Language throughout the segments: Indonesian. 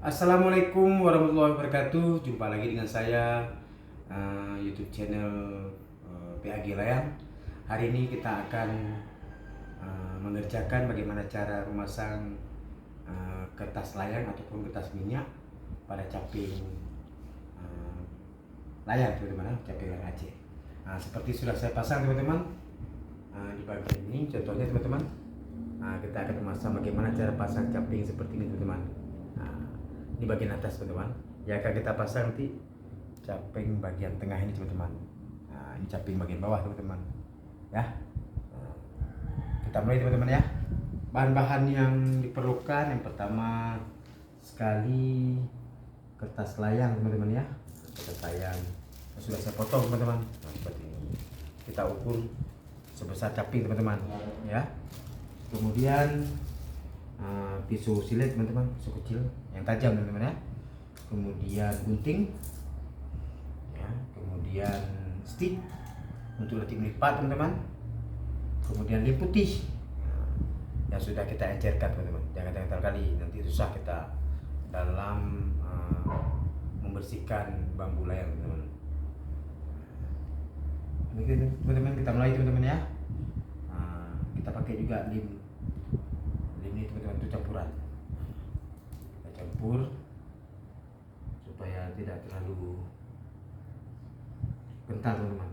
Assalamualaikum warahmatullahi wabarakatuh. Jumpa lagi dengan saya YouTube channel PAG Layang. Hari ini kita akan mengerjakan bagaimana cara memasang kertas layang ataupun kertas minyak pada caping layang, teman-teman, caping layang Aceh. Seperti sudah saya pasang, teman-teman. Di bagian ini contohnya, teman-teman. Kita akan memasang bagaimana cara pasang caping seperti ini, teman-teman. Ini bagian atas, teman-teman. Ya, akan kita pasang nanti caping bagian tengah ini, teman-teman. Ini caping bagian bawah, teman-teman. Ya. Kita mulai, teman-teman, ya. Bahan-bahan yang diperlukan, yang pertama sekali kertas layang, teman-teman, ya. Kertas layang sudah saya potong, teman-teman. Seperti ini. Kita ukur sebesar caping, teman-teman, ya. Kemudian pisau silet, teman-teman, pisau kecil yang tajam, teman-teman, ya. Kemudian gunting, ya. Kemudian stick untuk nanti melipat, teman-teman. Kemudian lem putih yang sudah kita encerkan, teman-teman. Jangan kali nanti susah kita dalam membersihkan bambu layang, teman-teman. Begitu, teman-teman, kita mulai, teman-teman, ya. Kita pakai juga lem ini, teman-teman, itu campuran. Kita campur supaya tidak terlalu kental, teman-teman.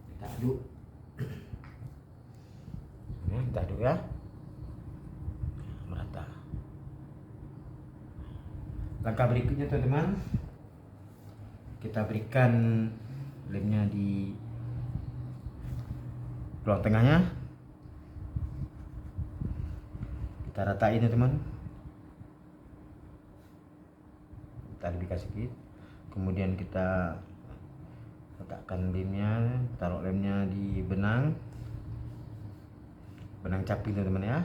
Kita aduk. Kita aduk, ya, merata. Langkah berikutnya, teman-teman, kita berikan lemnya di peluang tengahnya. Kita ratain, ya, teman. Kita lebihkan sedikit. Kemudian kita letakkan lemnya, taruh lemnya di benang caping, teman-teman, ya.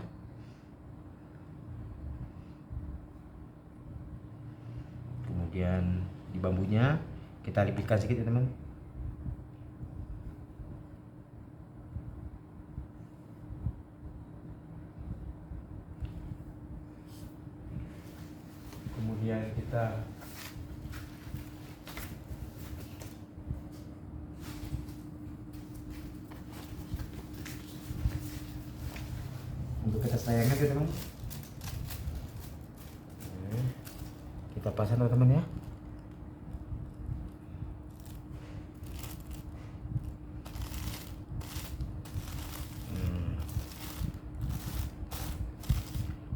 Kemudian di bambunya kita lipihkan sedikit, ya, teman. Kemudian kita untuk kertas layangnya, teman. Kita pasang, teman-teman, ya.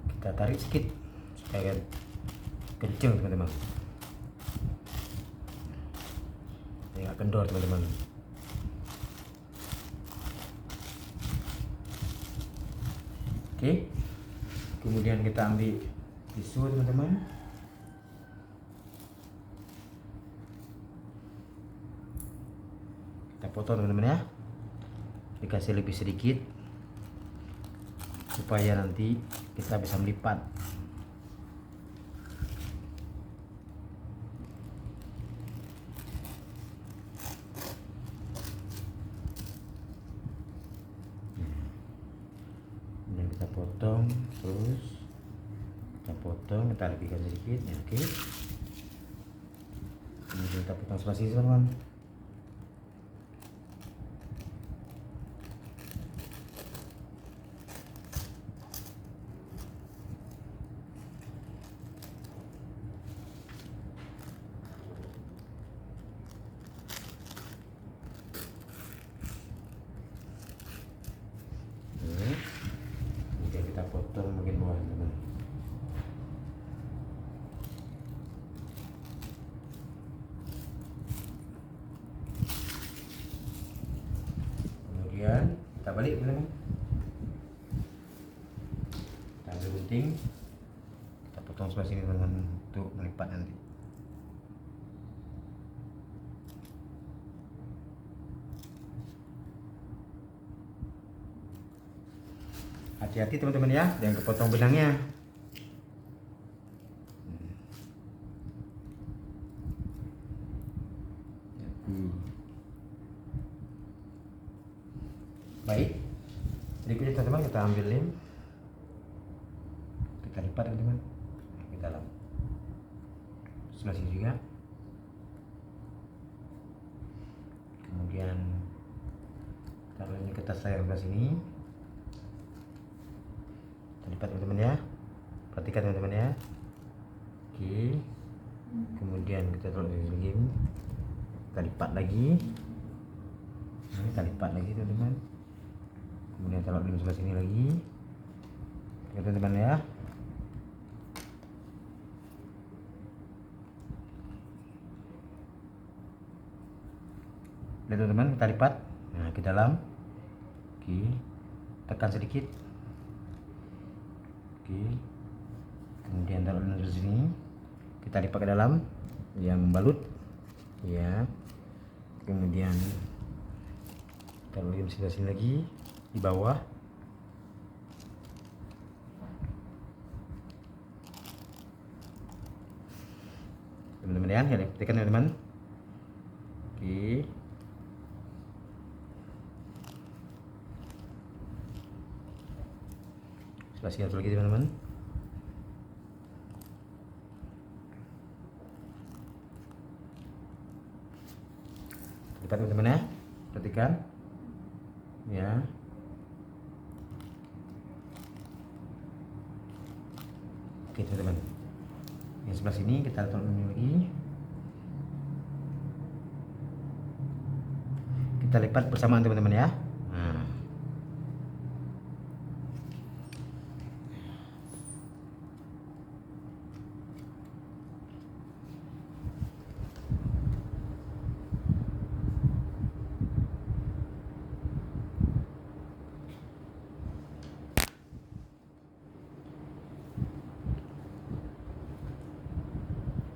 Kita tarik sedikit supaya kenceng, teman-teman. Nggak kendor, teman-teman. Oke. Kemudian kita ambil tisu, teman-teman. Kita potong, teman-teman, ya. Dikasih lebih sedikit supaya nanti kita bisa melipat. Kemudian kita potong, terus kita potong, kita lebihkan sedikit, ya, oke. Kemudian kita potong sebelah sini, teman-teman. Kemudian kita potong bagian bawah, teman-teman. Kemudian kita balik, teman-teman. Kita ambil gunting, kita potong sebelah sini, teman-teman, untuk melipat nanti. Hati-hati, teman-teman, ya, jangan kepotong benangnya. Baik, Berikutnya teman-teman, kita ambil lem, kita lipat teman-teman ke dalam sebelah sini juga. Kemudian taruh ini kertas layar sebelah sini, kita lipat teman-teman ya. Perhatikan teman-teman ya. Oke, kemudian kita taruh di sini, kita lipat lagi. Nah, kita lipat lagi teman-teman. Kemudian taruh di sebelah sini lagi, ya teman-teman ya. Lihat teman-teman, kita lipat nah ke dalam. Oke, tekan sedikit. Oke, kemudian taruh di sini, kita lipat ke dalam yang membalut ya. Kemudian taruh di sebelah sini lagi di bawah. Teman-teman ya, tekan teman-teman. Oke, sebelah sini lagi teman-teman. Lihat teman-teman ya, perhatikan ya. Oke teman-teman, yang sebelah sini kita taruh ini lagi, kita lipat bersamaan teman-teman ya. Nah.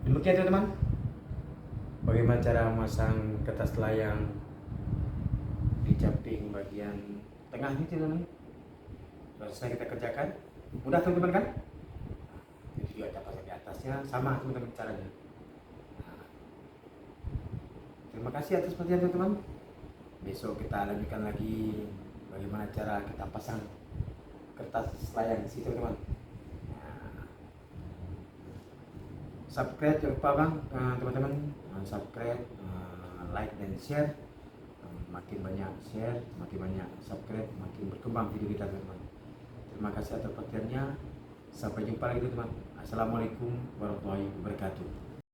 Demikian teman-teman, bagaimana cara memasang kertas layang di caping bagian tengah ini teman-teman. Selesai kita kerjakan, mudah teman-teman kan? Ini juga kita pasang di atasnya, sama teman-teman caranya. Nah, terima kasih atas perhatian teman-teman. Besok kita lanjutkan lagi bagaimana cara kita pasang kertas layang di situ teman-teman. Subscribe jangan lupa bang teman-teman, subscribe, like dan share. Makin banyak share, makin banyak subscribe, makin berkembang video kita teman-teman. Terima kasih atas perhatiannya. Sampai jumpa lagi teman-teman. Assalamualaikum warahmatullahi wabarakatuh.